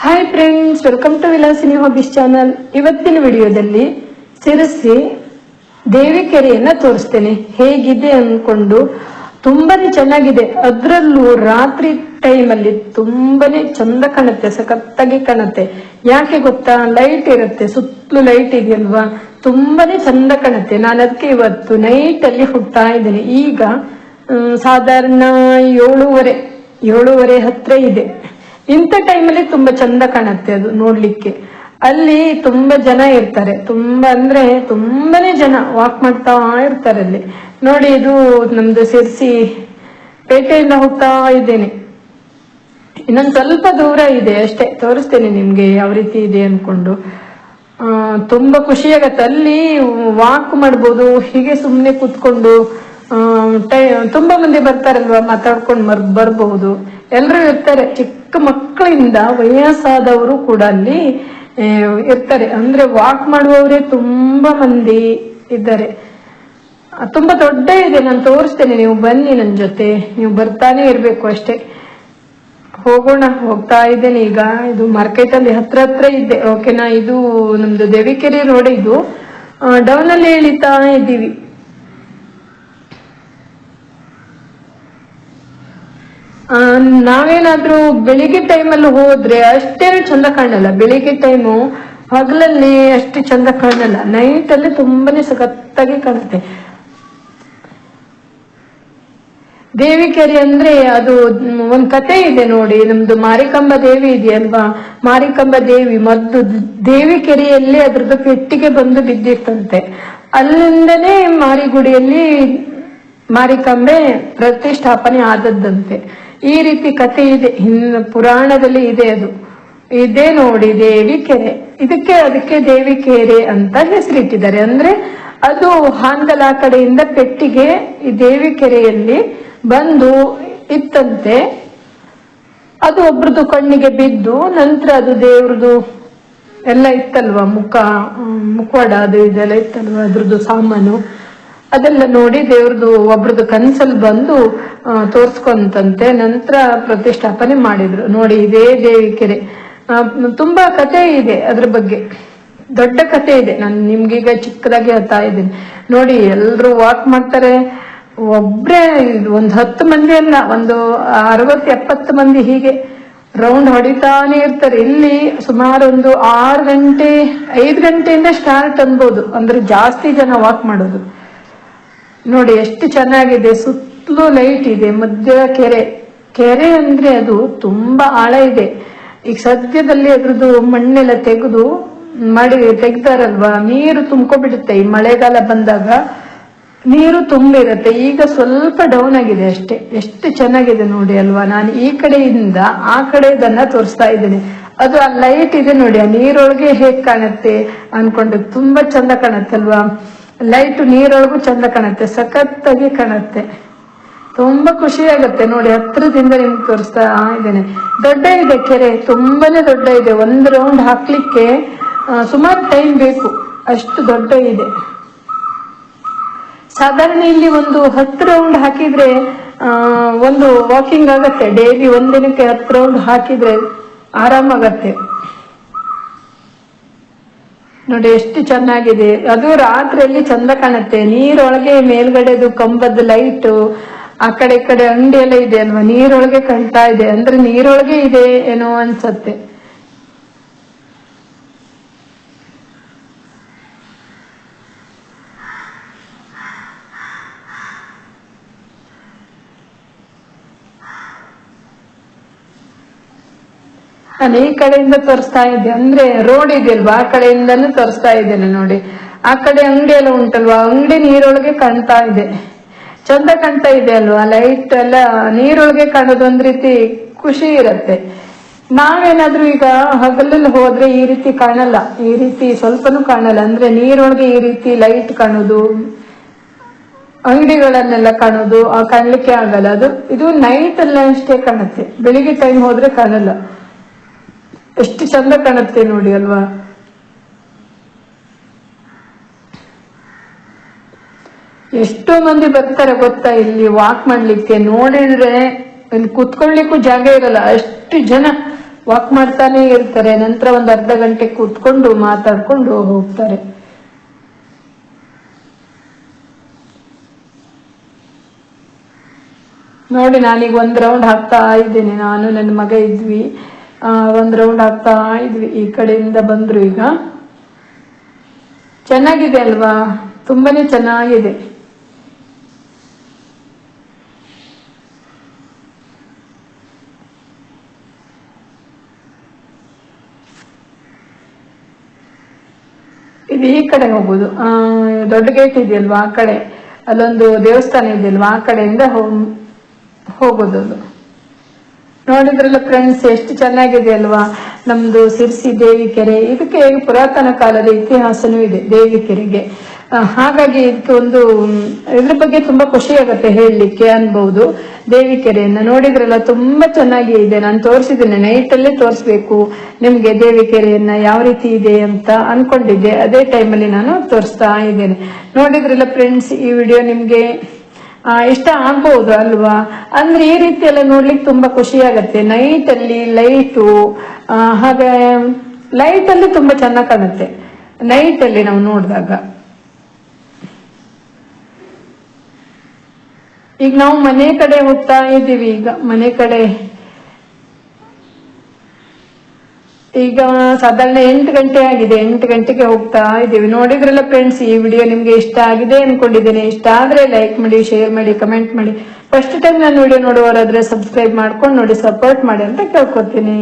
Hi friends, welcome to Vilasini hobbies channel. ಇವತ್ತಿನ ವಿಡಿಯೋದಲ್ಲಿ ಸಿರಸಿ ದೇವಿಕೆರೆಯನ್ನ ತೋರಿಸ್ತೇನೆ. ಹೇಗಿದೆ ಅನ್ಕೊಂಡು ತುಂಬಾನೇ ಚೆನ್ನಾಗಿದೆ. ಅದರಲ್ಲೂ ರಾತ್ರಿ ಟೈಮಲ್ಲಿ ತುಂಬಾನೇ ಚಂದ ಕಾಣುತ್ತೆ, ಸಖತ್ತಾಗಿ ಕಾಣುತ್ತೆ. ಯಾಕೆ ಗೊತ್ತಾ, ಲೈಟ್ ಇರುತ್ತೆ, ಸುತ್ತಲೂ ಲೈಟ್ ಇದೆಯಲ್ವಾ, ತುಂಬಾನೇ ಚಂದ ಕಾಣುತ್ತೆ. ನಾನು ಅದಕ್ಕೆ ಇವತ್ತು ನೈಟ್ ಅಲ್ಲಿ ಹುಟ್ಟಾ ಇದ್ದೇನೆ. ಈಗ ಸಾಧಾರಣ 7:30 ಹತ್ರ ಇದೆ. ಇಂಥ ಟೈಮಲ್ಲಿ ತುಂಬಾ ಚಂದ ಕಾಣುತ್ತೆ ಅದು ನೋಡ್ಲಿಕ್ಕೆ. ಅಲ್ಲಿ ತುಂಬಾ ಜನ ಇರ್ತಾರೆ, ಅಂದ್ರೆ ತುಂಬಾನೇ ಜನ ವಾಕ್ ಮಾಡ್ತಾ ಇರ್ತಾರೆ ಅಲ್ಲಿ. ನೋಡಿ, ಇದು ನಮ್ದು ಸಿರ್ಸಿ ಪೇಟೆಯಿಂದ ಹೋಗ್ತಾ ಇದ್ದೇನೆ. ಇನ್ನೊಂದು ಸ್ವಲ್ಪ ದೂರ ಇದೆ ಅಷ್ಟೇ, ತೋರಿಸ್ತೇನೆ ನಿಮ್ಗೆ ಯಾವ ರೀತಿ ಇದೆ ಅನ್ಕೊಂಡು. ತುಂಬಾ ಖುಷಿಯಾಗತ್ತೆ. ಅಲ್ಲಿ ವಾಕ್ ಮಾಡ್ಬೋದು, ಹೀಗೆ ಸುಮ್ಮನೆ ಕೂತ್ಕೊಂಡು. ತುಂಬಾ ಮಂದಿ ಬರ್ತಾರಲ್ವಾ, ಮಾತಾಡ್ಕೊಂಡು ಬರ್ಬಹುದು. ಎಲ್ಲರೂ ಇರ್ತಾರೆ, ಚಿಕ್ಕ ಮಕ್ಕಳಿಂದ ವಯಸ್ಸಾದವರು ಕೂಡ ಅಲ್ಲಿ ಇರ್ತಾರೆ. ಅಂದ್ರೆ ವಾಕ್ ಮಾಡುವವರೇ ತುಂಬಾ ಮಂದಿ ಇದ್ದಾರೆ. ತುಂಬಾ ದೊಡ್ಡ ಇದೆ, ನಾನು ತೋರಿಸ್ತೇನೆ, ನೀವು ಬನ್ನಿ ನನ್ನ ಜೊತೆ. ನೀವು ಬರ್ತಾನೆ ಇರ್ಬೇಕು ಅಷ್ಟೇ. ಹೋಗೋಣ, ಹೋಗ್ತಾ ಇದ್ದೇನೆ ಈಗ. ಇದು ಮಾರ್ಕೆಟ್ ಅಲ್ಲಿ ಹತ್ರ ಇದೆ, ಓಕೆನಾ. ಇದು ನಮ್ದು ದೇವಿಕೆರೆ ರೋಡ್. ಇದು ಡೌನ್ ಅಲ್ಲಿ ಇಳಿತಾ ಇದ್ದೀವಿ. ನಾವೇನಾದ್ರೂ ಬೆಳಿಗ್ಗೆ ಟೈಮಲ್ಲಿ ಹೋದ್ರೆ ಅಷ್ಟೇನು ಚಂದ ಕಾಣಲ್ಲ. ಬೆಳಿಗ್ಗೆ ಟೈಮು ಹಗಲಲ್ಲಿ ಅಷ್ಟು ಚಂದ ಕಾಣಲ್ಲ, ನೈಟ್ ಅಲ್ಲಿ ತುಂಬಾನೇ ಸಖತ್ತಾಗಿ ಕಾಣುತ್ತೆ. ದೇವಿಕೆರೆ ಅಂದ್ರೆ ಅದು ಒಂದ್ ಕತೆ ಇದೆ ನೋಡಿ. ನಮ್ದು ಮಾರಿಕಾಂಬಾ ದೇವಿ ಇದೆಯಲ್ವಾ, ಮಾರಿಕಾಂಬಾ ದೇವಿ ಮದ್ದು ದೇವಿಕೆರೆಯಲ್ಲಿ ಅದ್ರದ್ದು ಪೆಟ್ಟಿಗೆ ಬಂದು ಬಿದ್ದಿತ್ತಂತೆ. ಅಲ್ಲಿಂದನೇ ಮಾರಿಗುಡಿಯಲ್ಲಿ ಮಾರಿಕಾಂಬೆ ಪ್ರತಿಷ್ಠಾಪನೆ ಆದದ್ದಂತೆ. ಈ ರೀತಿ ಕಥೆ ಇದೆ, ಪುರಾಣದಲ್ಲಿ ಇದೆ. ಅದು ಇದೇ ನೋಡಿ ದೇವಿಕೆರೆ. ಅದಕ್ಕೆ ದೇವಿಕೆರೆ ಅಂತ ಹೆಸರಿಟ್ಟಿದ್ದಾರೆ. ಅಂದ್ರೆ ಅದು ಹಾನಗಲ್ ಆ ಕಡೆಯಿಂದ ಪೆಟ್ಟಿಗೆ ಈ ದೇವಿಕೆರೆಯಲ್ಲಿ ಬಂದು ಇತ್ತಂತೆ. ಅದು ಒಬ್ರದ್ದು ಕಣ್ಣಿಗೆ ಬಿದ್ದು ನಂತರ ಅದು ದೇವ್ರದ್ದು ಎಲ್ಲ ಇತ್ತಲ್ವಾ, ಮುಖವಾಡ ಅದು ಇದೆಲ್ಲ ಇತ್ತಲ್ವಾ, ಅದ್ರದ್ದು ಸಾಮಾನು ಅದೆಲ್ಲ ನೋಡಿ ದೇವ್ರದ್ದು ಒಬ್ರದ್ದು ಕನ್ಸಲ್ಲಿ ಬಂದು ತೋರ್ಸ್ಕೊಂತಂತೆ. ನಂತರ ಪ್ರತಿಷ್ಠಾಪನೆ ಮಾಡಿದ್ರು. ನೋಡಿ, ಇದೇ ದೇವಿಕೆರೆ. ತುಂಬಾ ಕತೆ ಇದೆ ಅದ್ರ ಬಗ್ಗೆ, ದೊಡ್ಡ ಕತೆ ಇದೆ. ನಾನು ನಿಮ್ಗೀಗ ಚಿಕ್ಕದಾಗಿ ಹೇಳ್ತಾ ಇದ್ದೀನಿ. ನೋಡಿ, ಎಲ್ರು ವಾಕ್ ಮಾಡ್ತಾರೆ. ಒಬ್ರೇ ಒಂದ್ 10 ಮಂದಿ ಅಲ್ಲ, ಒಂದು 60-70 ಮಂದಿ ಹೀಗೆ ರೌಂಡ್ ಹೊಡಿತಾನೆ ಇರ್ತಾರೆ. ಇಲ್ಲಿ ಸುಮಾರು ಒಂದು 5 ಗಂಟೆಯಿಂದ ಸ್ಟಾರ್ಟ್ ಅನ್ಬೋದು. ಅಂದ್ರೆ ಜಾಸ್ತಿ ಜನ ವಾಕ್ ಮಾಡೋದು. ನೋಡಿ ಎಷ್ಟು ಚೆನ್ನಾಗಿದೆ, ಸುತ್ತಲೂ ಲೈಟ್ ಇದೆ, ಮಧ್ಯ ಕೆರೆ ಅಂದ್ರೆ ಅದು ತುಂಬಾ ಆಳ ಇದೆ. ಈಗ ಸದ್ಯದಲ್ಲಿ ಅದ್ರದ್ದು ಮಣ್ಣೆಲ್ಲ ತೆಗ್ದಾರಲ್ವಾ, ನೀರು ತುಂಬ್ಕೊಬಿಡುತ್ತೆ. ಈ ಮಳೆಗಾಲ ಬಂದಾಗ ನೀರು ತುಂಬಿರುತ್ತೆ. ಈಗ ಸ್ವಲ್ಪ ಡೌನ್ ಆಗಿದೆ ಅಷ್ಟೇ. ಎಷ್ಟು ಚೆನ್ನಾಗಿದೆ ನೋಡಿ ಅಲ್ವಾ. ನಾನು ಈ ಕಡೆಯಿಂದ ಆ ಕಡೆದನ್ನ ತೋರಿಸ್ತಾ ಇದ್ದೇನೆ. ಅದು ಆ ಲೈಟ್ ಇದೆ ನೋಡಿ, ಆ ನೀರೊಳಗೆ ಹೇಗ್ ಕಾಣುತ್ತೆ ಅನ್ಕೊಂಡು ತುಂಬಾ ಚಂದ ಕಾಣುತ್ತಲ್ವಾ. ಲೈಟ್ ನೀರೊಳಗೂ ಚಂದ ಕಾಣುತ್ತೆ, ಸಖತ್ತಾಗಿ ಕಾಣುತ್ತೆ. ತುಂಬಾ ಖುಷಿ ಆಗುತ್ತೆ ನೋಡಿ, ಹತ್ರದಿಂದ ನಿಮ್ಗೆ ತೋರಿಸ್ತಾ ಇದ್ದೇನೆ. ದೊಡ್ಡ ಇದೆ ಕೆರೆ, ತುಂಬಾನೇ ದೊಡ್ಡ ಇದೆ. ಒಂದು ರೌಂಡ್ ಹಾಕ್ಲಿಕ್ಕೆ ಸುಮಾರು ಟೈಮ್ ಬೇಕು, ಅಷ್ಟು ದೊಡ್ಡ ಇದೆ. ಸಾಧಾರಣ ಇಲ್ಲಿ ಒಂದು 10 ರೌಂಡ್ ಹಾಕಿದ್ರೆ ಒಂದು ವಾಕಿಂಗ್ ಆಗತ್ತೆ. ಡೈಲಿ ಒಂದಿನಕ್ಕೆ 10 ರೌಂಡ್ ಹಾಕಿದ್ರೆ ಆರಾಮಾಗತ್ತೆ. ನೋಡಿ ಎಷ್ಟು ಚೆನ್ನಾಗಿದೆ. ಅದು ರಾತ್ರಿಯಲ್ಲಿ ಚಂದ ಕಾಣುತ್ತೆ. ನೀರೊಳಗೆ ಮೇಲ್ಗಡೆದು ಕಂಬದ ಲೈಟ್, ಆ ಕಡೆ ಈ ಕಡೆ ಅಂಗಡಿ ಎಲ್ಲ ಇದೆ ಅಲ್ವಾ, ನೀರೊಳಗೆ ಕಾಣ್ತಾ ಇದೆ. ಅಂದ್ರೆ ನೀರೊಳಗೆ ಇದೆ ಏನೋ ಅನ್ಸತ್ತೆ. ನಾನು ಈ ಕಡೆಯಿಂದ ತೋರಿಸ್ತಾ ಇದ್ದೆ, ಅಂದ್ರೆ ರೋಡ್ ಇದೆಯಲ್ವಾ, ಆ ಕಡೆಯಿಂದಾನು ತೋರಿಸ್ತಾ ಇದ್ದೇನೆ. ನೋಡಿ, ಆ ಕಡೆ ಅಂಗಡಿ ಎಲ್ಲ ಉಂಟಲ್ವಾ, ಅಂಗಡಿ ನೀರೊಳಗೆ ಕಾಣ್ತಾ ಇದೆ. ಚಂದ ಕಾಣ್ತಾ ಇದೆ ಅಲ್ವಾ, ಲೈಟ್ ಎಲ್ಲ ನೀರೊಳಗೆ ಕಾಣೋದು ಒಂದ್ ರೀತಿ ಖುಷಿ ಇರತ್ತೆ. ನಾವೇನಾದ್ರೂ ಈಗ ಹಗಲಲ್ಲಿ ಹೋದ್ರೆ ಈ ರೀತಿ ಕಾಣಲ್ಲ, ಈ ರೀತಿ ಸ್ವಲ್ಪನೂ ಕಾಣಲ್ಲ. ಅಂದ್ರೆ ನೀರೊಳಗೆ ಈ ರೀತಿ ಲೈಟ್ ಕಾಣೋದು, ಅಂಗಡಿಗಳನ್ನೆಲ್ಲ ಕಾಣೋದು ಕಾಣ್ಲಿಕ್ಕೆ ಆಗಲ್ಲ. ಇದು ನೈಟ್ ಎಲ್ಲ ಅಷ್ಟೇ ಕಾಣುತ್ತೆ, ಬೆಳಿಗ್ಗೆ ಟೈಮ್ ಹೋದ್ರೆ ಕಾಣಲ್ಲ. ಎಷ್ಟು ಚಂದ ಕಾಣುತ್ತೆ ನೋಡಿ ಅಲ್ವಾ. ಎಷ್ಟೋ ಮಂದಿ ಬರ್ತಾರೆ ಗೊತ್ತಾ ಇಲ್ಲಿ ವಾಕ್ ಮಾಡ್ಲಿಕ್ಕೆ. ನೋಡಿದ್ರೆ ಇಲ್ಲಿ ಕುತ್ಕೊಳ್ಲಿಕ್ಕೂ ಜಾಗ ಇರಲ್ಲ, ಅಷ್ಟು ಜನ ವಾಕ್ ಮಾಡ್ತಾನೆ ಇರ್ತಾರೆ. ನಂತರ ಒಂದು ಅರ್ಧ ಗಂಟೆ ಕೂತ್ಕೊಂಡು ಮಾತಾಡ್ಕೊಂಡು ಹೋಗ್ತಾರೆ. ನೋಡಿ, ನಾನೀಗ ಒಂದ್ ರೌಂಡ್ ಹಾಕ್ತಾ ಇದ್ದೀನಿ. ನಾನು ನನ್ನ ಮಗ ಇದ್ವಿ, ಒಂದ್ ರೌಂಡ್ ಹಾಕ್ತಾ ಇದ್ವಿ. ಈ ಕಡೆಯಿಂದ ಬಂದ್ರು. ಈಗ ಚೆನ್ನಾಗಿದೆ ಅಲ್ವಾ? ತುಂಬಾನೇ ಚೆನ್ನಾಗಿದೆ. ಇದು ಈ ಕಡೆ ಹೋಗುದು. ದೊಡ್ಡ ಗೇಟ್ ಇದೆಯಲ್ವಾ ಆ ಕಡೆ, ಅಲ್ಲೊಂದು ದೇವಸ್ಥಾನ ಇದೆಯಲ್ವಾ ಆ ಕಡೆಯಿಂದ ಹೋಗೋದು. ಅದು ನೋಡಿದ್ರಲ್ಲ ಫ್ರೆಂಡ್ಸ್, ಎಷ್ಟು ಚೆನ್ನಾಗಿದೆ ಅಲ್ವಾ ನಮ್ದು ಸಿರ್ಸಿ ದೇವಿಕೆರೆ. ಇದಕ್ಕೆ ಪುರಾತನ ಕಾಲದ ಇತಿಹಾಸನೂ ಇದೆ ದೇವಿಕೆರೆಗೆ. ಹಾಗಾಗಿ ಇದಕ್ಕೆ ಒಂದು ಇದ್ರ ಬಗ್ಗೆ ತುಂಬಾ ಖುಷಿ ಆಗುತ್ತೆ ಹೇಳಲಿಕ್ಕೆ ಅನ್ಬಹುದು. ದೇವಿಕೆರೆಯನ್ನ ನೋಡಿದ್ರಲ್ಲ, ತುಂಬಾ ಚೆನ್ನಾಗಿ ಇದೆ. ನಾನು ತೋರಿಸಿದ್ದೇನೆ, ನೈಟ್ ಅಲ್ಲೇ ತೋರಿಸ್ಬೇಕು ನಿಮ್ಗೆ ದೇವಿಕೆರೆಯನ್ನ ಯಾವ ರೀತಿ ಇದೆ ಅಂತ ಅನ್ಕೊಂಡಿದ್ದೆ. ಅದೇ ಟೈಮಲ್ಲಿ ನಾನು ತೋರಿಸ್ತಾ ಇದ್ದೇನೆ. ನೋಡಿದ್ರಲ್ಲ ಫ್ರೆಂಡ್ಸ್, ಈ ವಿಡಿಯೋ ನಿಮ್ಗೆ ಇಷ್ಟ ಆಗ್ಬಹುದು ಅಲ್ವಾ? ಅಂದ್ರೆ ಈ ರೀತಿ ಎಲ್ಲ ನೋಡ್ಲಿಕ್ಕೆ ತುಂಬಾ ಖುಷಿ ಆಗತ್ತೆ. ನೈಟ್ ಅಲ್ಲಿ ಲೈಟು, ಹಾಗೆ ಲೈಟ್ ಅಲ್ಲಿ ತುಂಬಾ ಚೆನ್ನಾಗಿ ಕಾಣುತ್ತೆ ನೈಟ್ ಅಲ್ಲಿ ನಾವು ನೋಡಿದಾಗ. ಈಗ ನಾವು ಮನೆ ಕಡೆ ಹೋಗ್ತಾ ಇದ್ದೀವಿ. ಈಗ ಮನೆ ಕಡೆ ಈಗ ಸಾಧಾರಣ 8 ಗಂಟೆ ಆಗಿದೆ. 8 ಗಂಟೆಗೆ ಹೋಗ್ತಾ ಇದ್ದೀವಿ. ನೋಡಿದ್ರಲ್ಲ ಫ್ರೆಂಡ್ಸ್, ಈ ವಿಡಿಯೋ ನಿಮ್ಗೆ ಇಷ್ಟ ಆಗಿದೆ ಅನ್ಕೊಂಡಿದ್ದೇನೆ. ಇಷ್ಟ ಆದ್ರೆ ಲೈಕ್ ಮಾಡಿ, ಶೇರ್ ಮಾಡಿ, ಕಮೆಂಟ್ ಮಾಡಿ. ಫಸ್ಟ್ ಟೈಮ್ ನಾನು ವಿಡಿಯೋ ನೋಡುವವರಾದ್ರೆ ಸಬ್ಸ್ಕ್ರೈಬ್ ಮಾಡ್ಕೊಂಡು ನೋಡಿ, ಸಪೋರ್ಟ್ ಮಾಡಿ ಅಂತ ಕೇಳ್ಕೊತೀನಿ.